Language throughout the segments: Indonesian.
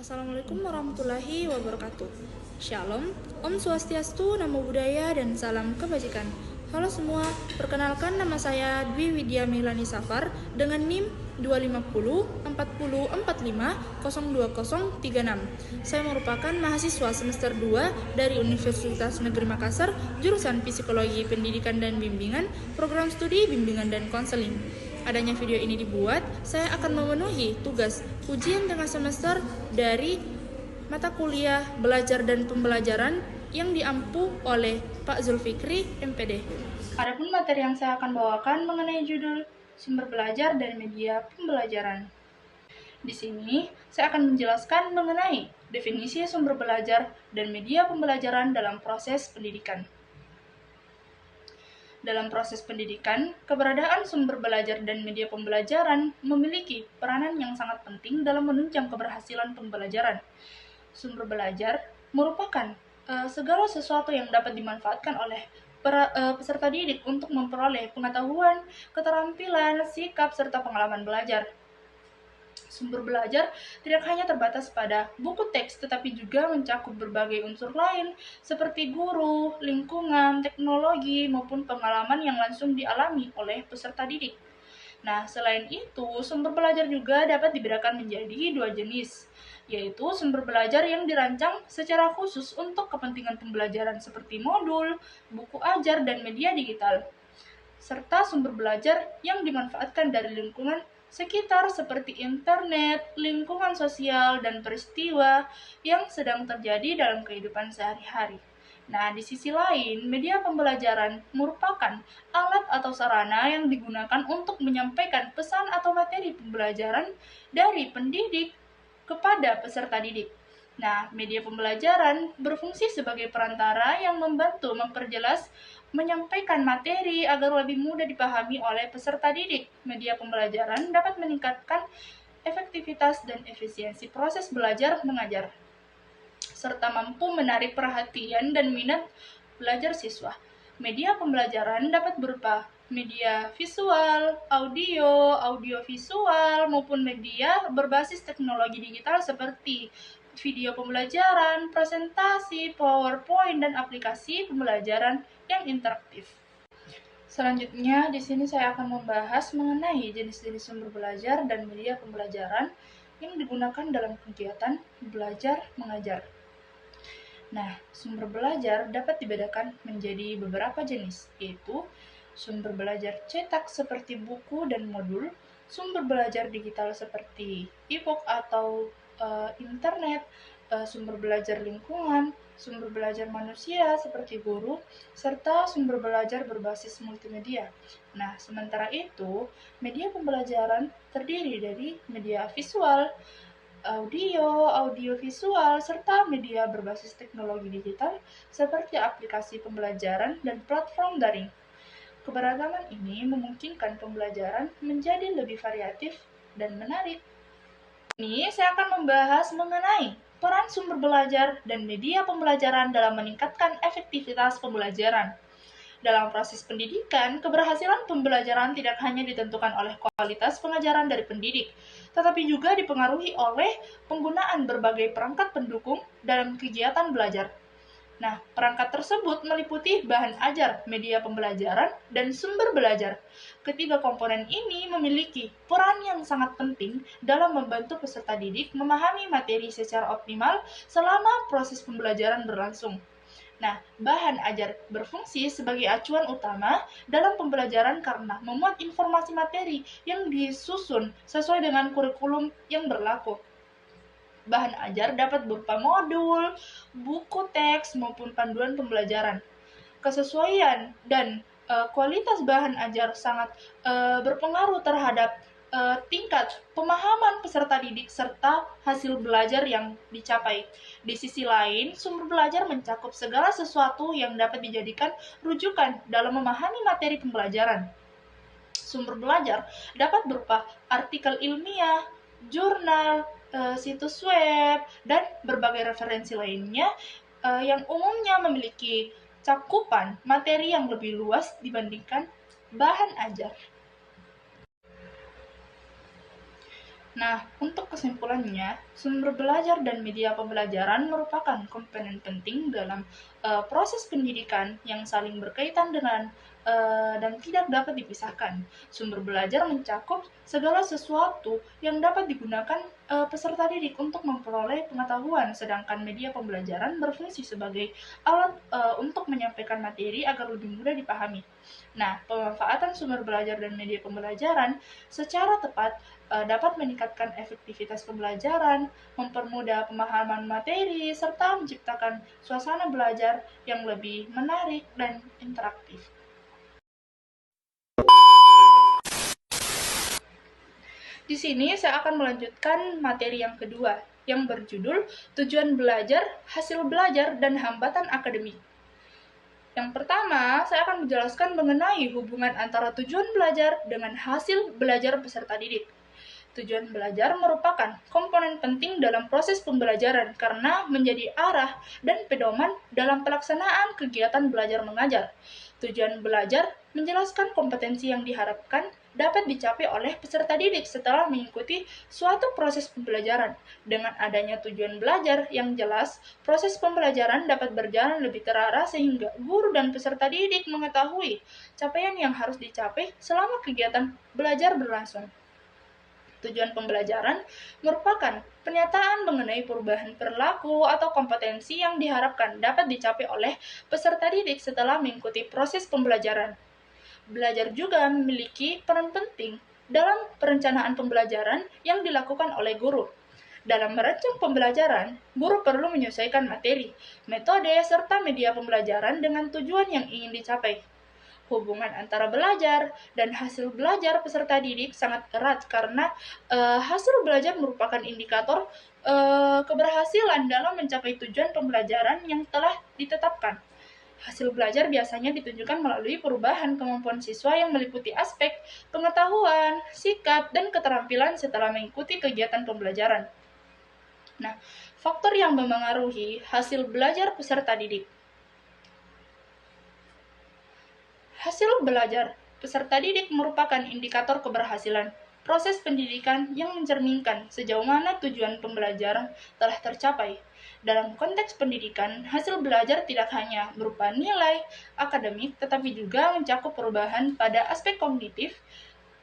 Assalamualaikum warahmatullahi wabarakatuh. Shalom, Om Swastiastu, Namo Buddhaya, dan salam kebajikan. Halo semua, perkenalkan nama saya Dwi Widya Meilani Safar dengan NIM 250 40 45 02036. Saya merupakan mahasiswa semester 2 dari Universitas Negeri Makassar, jurusan Psikologi Pendidikan dan Bimbingan, program studi Bimbingan dan Konseling. Adanya video ini dibuat, saya akan memenuhi tugas ujian tengah semester dari mata kuliah Belajar dan Pembelajaran yang diampu oleh Pak Zulfikri, MPD. Adapun materi yang saya akan bawakan mengenai judul Sumber Belajar dan Media Pembelajaran. Di sini, saya akan menjelaskan mengenai definisi sumber belajar dan media pembelajaran dalam proses pendidikan. Dalam proses pendidikan, keberadaan sumber belajar dan media pembelajaran memiliki peranan yang sangat penting dalam menunjang keberhasilan pembelajaran. Sumber belajar merupakan segala sesuatu yang dapat dimanfaatkan oleh peserta didik untuk memperoleh pengetahuan, keterampilan, sikap, serta pengalaman belajar. Sumber belajar tidak hanya terbatas pada buku teks, tetapi juga mencakup berbagai unsur lain seperti guru, lingkungan, teknologi, maupun pengalaman yang langsung dialami oleh peserta didik. Nah, selain itu, sumber belajar juga dapat dibedakan menjadi dua jenis, yaitu sumber belajar yang dirancang secara khusus untuk kepentingan pembelajaran seperti modul, buku ajar, dan media digital, serta sumber belajar yang dimanfaatkan dari lingkungan sekitar seperti internet, lingkungan sosial, dan peristiwa yang sedang terjadi dalam kehidupan sehari-hari. Nah, di sisi lain, media pembelajaran merupakan alat atau sarana yang digunakan untuk menyampaikan pesan atau materi pembelajaran dari pendidik kepada peserta didik. Nah, media pembelajaran berfungsi sebagai perantara yang membantu memperjelas, menyampaikan materi agar lebih mudah dipahami oleh peserta didik. Media pembelajaran dapat meningkatkan efektivitas dan efisiensi proses belajar mengajar, serta mampu menarik perhatian dan minat belajar siswa. Media pembelajaran dapat berupa media visual, audio visual, maupun media berbasis teknologi digital seperti video pembelajaran, presentasi, PowerPoint, dan aplikasi pembelajaran yang interaktif. Selanjutnya, di sini saya akan membahas mengenai jenis-jenis sumber belajar dan media pembelajaran yang digunakan dalam kegiatan belajar mengajar. Nah, sumber belajar dapat dibedakan menjadi beberapa jenis, yaitu sumber belajar cetak seperti buku dan modul, sumber belajar digital seperti e-book atau internet, sumber belajar lingkungan, sumber belajar manusia seperti guru, serta sumber belajar berbasis multimedia. Nah, sementara itu, media pembelajaran terdiri dari media visual, audio visual, serta media berbasis teknologi digital seperti aplikasi pembelajaran dan platform daring. Keberagaman ini memungkinkan pembelajaran menjadi lebih variatif dan menarik. Ini saya akan membahas mengenai peran sumber belajar dan media pembelajaran dalam meningkatkan efektivitas pembelajaran. Dalam proses pendidikan, keberhasilan pembelajaran tidak hanya ditentukan oleh kualitas pengajaran dari pendidik, tetapi juga dipengaruhi oleh penggunaan berbagai perangkat pendukung dalam kegiatan belajar. Nah, perangkat tersebut meliputi bahan ajar, media pembelajaran, dan sumber belajar. Ketiga komponen ini memiliki peran yang sangat penting dalam membantu peserta didik memahami materi secara optimal selama proses pembelajaran berlangsung. Nah, bahan ajar berfungsi sebagai acuan utama dalam pembelajaran karena memuat informasi materi yang disusun sesuai dengan kurikulum yang berlaku. Bahan ajar dapat berupa modul, buku teks, maupun panduan pembelajaran. Kesesuaian dan kualitas bahan ajar sangat berpengaruh terhadap tingkat pemahaman peserta didik serta hasil belajar yang dicapai. Di sisi lain, sumber belajar mencakup segala sesuatu yang dapat dijadikan rujukan dalam memahami materi pembelajaran. Sumber belajar dapat berupa artikel ilmiah, jurnal, situs web, dan berbagai referensi lainnya yang umumnya memiliki cakupan materi yang lebih luas dibandingkan bahan ajar. Nah, untuk kesimpulannya, sumber belajar dan media pembelajaran merupakan komponen penting dalam proses pendidikan yang saling berkaitan dan tidak dapat dipisahkan. Sumber belajar mencakup segala sesuatu yang dapat digunakan peserta didik untuk memperoleh pengetahuan, sedangkan media pembelajaran berfungsi sebagai alat untuk menyampaikan materi agar lebih mudah dipahami. Nah, pemanfaatan sumber belajar dan media pembelajaran secara tepat dapat meningkatkan efektivitas pembelajaran, mempermudah pemahaman materi, serta menciptakan suasana belajar yang lebih menarik dan interaktif. Di sini saya akan melanjutkan materi yang kedua, yang berjudul Tujuan Belajar, Hasil Belajar, dan Hambatan Akademik. Yang pertama, saya akan menjelaskan mengenai hubungan antara tujuan belajar dengan hasil belajar peserta didik. Tujuan belajar merupakan komponen penting dalam proses pembelajaran karena menjadi arah dan pedoman dalam pelaksanaan kegiatan belajar mengajar. Tujuan belajar menjelaskan kompetensi yang diharapkan dapat dicapai oleh peserta didik setelah mengikuti suatu proses pembelajaran. Dengan adanya tujuan belajar yang jelas, proses pembelajaran dapat berjalan lebih terarah sehingga guru dan peserta didik mengetahui capaian yang harus dicapai selama kegiatan belajar berlangsung. Tujuan pembelajaran merupakan pernyataan mengenai perubahan perilaku atau kompetensi yang diharapkan dapat dicapai oleh peserta didik setelah mengikuti proses pembelajaran. Belajar juga memiliki peran penting dalam perencanaan pembelajaran yang dilakukan oleh guru. Dalam merancang pembelajaran, guru perlu menyesuaikan materi, metode, serta media pembelajaran dengan tujuan yang ingin dicapai. Hubungan antara belajar dan hasil belajar peserta didik sangat erat karena hasil belajar merupakan indikator keberhasilan dalam mencapai tujuan pembelajaran yang telah ditetapkan. Hasil belajar biasanya ditunjukkan melalui perubahan kemampuan siswa yang meliputi aspek pengetahuan, sikap, dan keterampilan setelah mengikuti kegiatan pembelajaran. Nah, faktor yang memengaruhi hasil belajar peserta didik. Hasil belajar peserta didik merupakan indikator keberhasilan proses pendidikan yang mencerminkan sejauh mana tujuan pembelajaran telah tercapai. Dalam konteks pendidikan, hasil belajar tidak hanya berupa nilai akademik, tetapi juga mencakup perubahan pada aspek kognitif,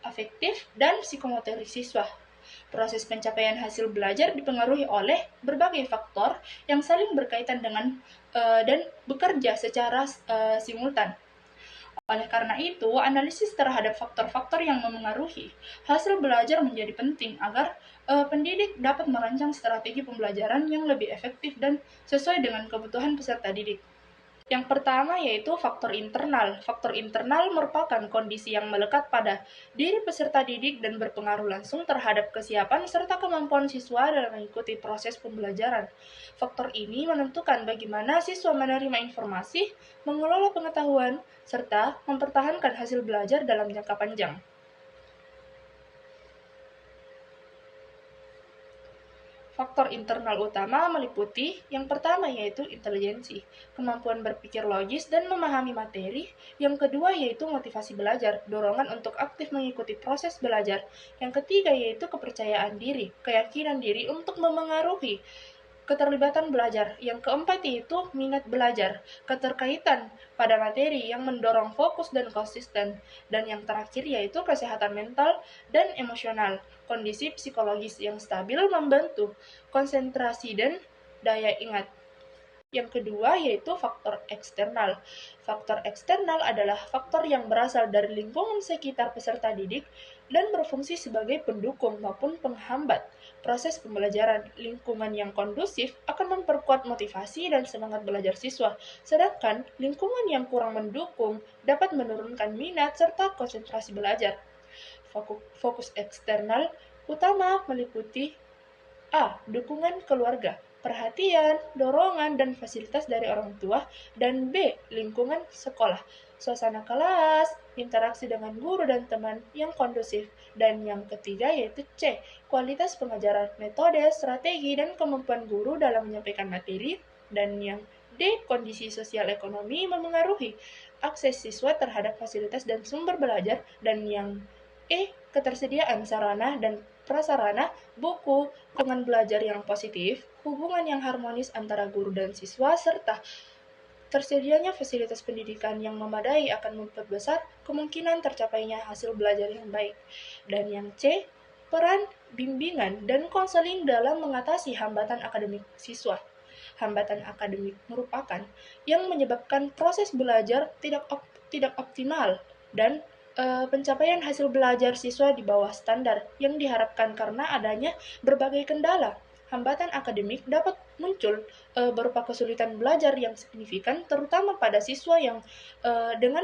afektif, dan psikomotorik siswa. Proses pencapaian hasil belajar dipengaruhi oleh berbagai faktor yang saling berkaitan dengan dan bekerja secara simultan. Oleh karena itu, analisis terhadap faktor-faktor yang memengaruhi hasil belajar menjadi penting agar pendidik dapat merancang strategi pembelajaran yang lebih efektif dan sesuai dengan kebutuhan peserta didik. Yang pertama yaitu faktor internal. Faktor internal merupakan kondisi yang melekat pada diri peserta didik dan berpengaruh langsung terhadap kesiapan serta kemampuan siswa dalam mengikuti proses pembelajaran. Faktor ini menentukan bagaimana siswa menerima informasi, mengelola pengetahuan, serta mempertahankan hasil belajar dalam jangka panjang. Faktor internal utama meliputi yang pertama yaitu intelijensi, kemampuan berpikir logis dan memahami materi. Yang kedua yaitu motivasi belajar, dorongan untuk aktif mengikuti proses belajar. Yang ketiga yaitu kepercayaan diri, keyakinan diri untuk memengaruhi keterlibatan belajar. Yang keempat yaitu minat belajar, keterkaitan pada materi yang mendorong fokus dan konsisten. Dan yang terakhir yaitu kesehatan mental dan emosional, kondisi psikologis yang stabil membantu konsentrasi dan daya ingat. Yang kedua yaitu faktor eksternal. Faktor eksternal adalah faktor yang berasal dari lingkungan sekitar peserta didik dan berfungsi sebagai pendukung maupun penghambat proses pembelajaran. Lingkungan yang kondusif akan memperkuat motivasi dan semangat belajar siswa, sedangkan lingkungan yang kurang mendukung dapat menurunkan minat serta konsentrasi belajar. Fokus eksternal utama meliputi A. Dukungan keluarga, perhatian, dorongan, dan fasilitas dari orang tua, dan B. Lingkungan sekolah, suasana kelas, interaksi dengan guru dan teman yang kondusif, dan yang ketiga yaitu C. Kualitas pengajaran, metode, strategi, dan kemampuan guru dalam menyampaikan materi, dan yang D. Kondisi sosial ekonomi memengaruhi akses siswa terhadap fasilitas dan sumber belajar, dan yang E. Ketersediaan sarana dan prasarana, buku, lingkungan belajar yang positif, hubungan yang harmonis antara guru dan siswa, serta tersedianya fasilitas pendidikan yang memadai akan memperbesar kemungkinan tercapainya hasil belajar yang baik. Dan yang C, peran bimbingan dan konseling dalam mengatasi hambatan akademik siswa. Hambatan akademik merupakan yang menyebabkan proses belajar tidak optimal dan pencapaian hasil belajar siswa di bawah standar yang diharapkan karena adanya berbagai kendala. Hambatan akademik dapat muncul berupa kesulitan belajar yang signifikan, terutama pada siswa yang dengan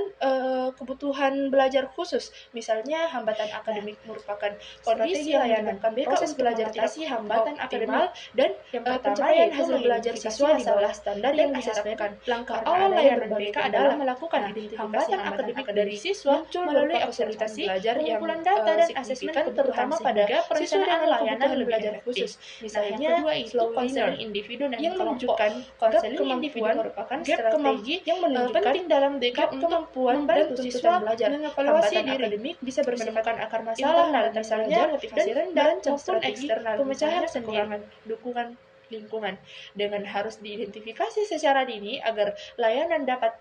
kebutuhan belajar khusus. Misalnya, hambatan akademik merupakan kondisi yang menyebabkan proses belajar tidak hambatan akademik dan pencapaian hasil belajar siswa di bawah standar yang diharapkan. Langkah awal layanan BK adalah melakukan hambatan akademik dari siswa melalui observasi belajar yang data dan asesmen terutama pada siswa dengan layanan belajar khusus. Misalnya, slow learner individu dan yang menunjukkan konseling individu merupakan strategi yang menunjukkan penting dalam gap kemampuan dan siswa belajar. Hambatan akademik bisa menemukan akar masalah misalnya motivasi rendah maupun eksternal pemecahan kekurangan dukungan lingkungan dengan harus diidentifikasi secara dini agar layanan dapat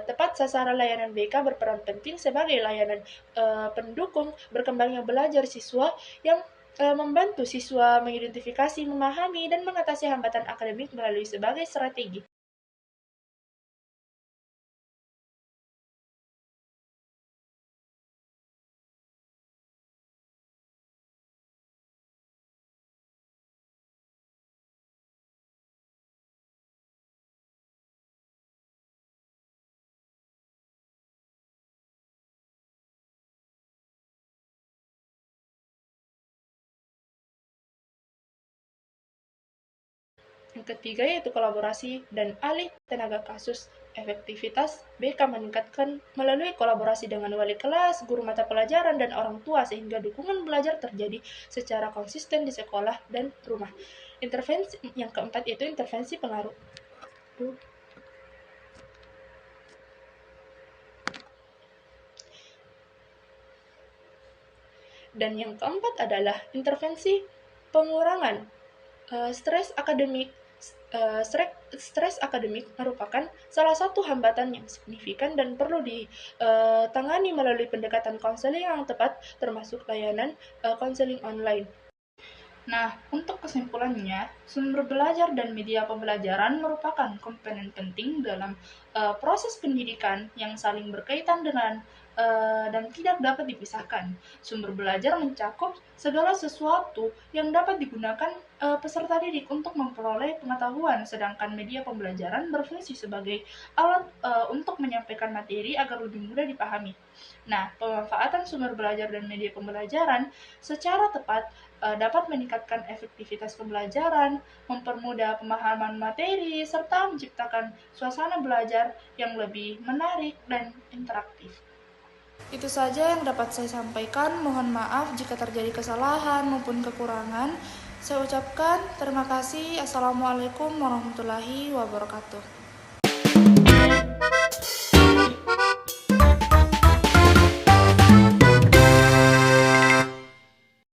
tepat sasaran. Layanan BK berperan penting sebagai layanan pendukung berkembangnya belajar siswa yang membantu siswa mengidentifikasi, memahami, dan mengatasi hambatan akademik melalui sebagai strategi. Yang ketiga yaitu kolaborasi dan alih tenaga kasus. Efektivitas BK meningkatkan melalui kolaborasi dengan wali kelas, guru mata pelajaran, dan orang tua sehingga dukungan belajar terjadi secara konsisten di sekolah dan rumah. Intervensi yang keempat yaitu intervensi pengaruh. Dan yang keempat adalah intervensi pengurangan stres akademik. Stres akademik merupakan salah satu hambatan yang signifikan dan perlu ditangani melalui pendekatan konseling yang tepat, termasuk layanan konseling online. Nah, untuk kesimpulannya, sumber belajar dan media pembelajaran merupakan komponen penting dalam proses pendidikan yang saling berkaitan dengan dan tidak dapat dipisahkan. Sumber belajar mencakup segala sesuatu yang dapat digunakan peserta didik untuk memperoleh pengetahuan, sedangkan media pembelajaran berfungsi sebagai alat untuk menyampaikan materi agar lebih mudah dipahami. Nah, pemanfaatan sumber belajar dan media pembelajaran secara tepat dapat meningkatkan efektivitas pembelajaran, mempermudah pemahaman materi, serta menciptakan suasana belajar yang lebih menarik dan interaktif. Itu saja yang dapat saya sampaikan. Mohon maaf jika terjadi kesalahan maupun kekurangan. Saya ucapkan terima kasih. Assalamualaikum warahmatullahi wabarakatuh.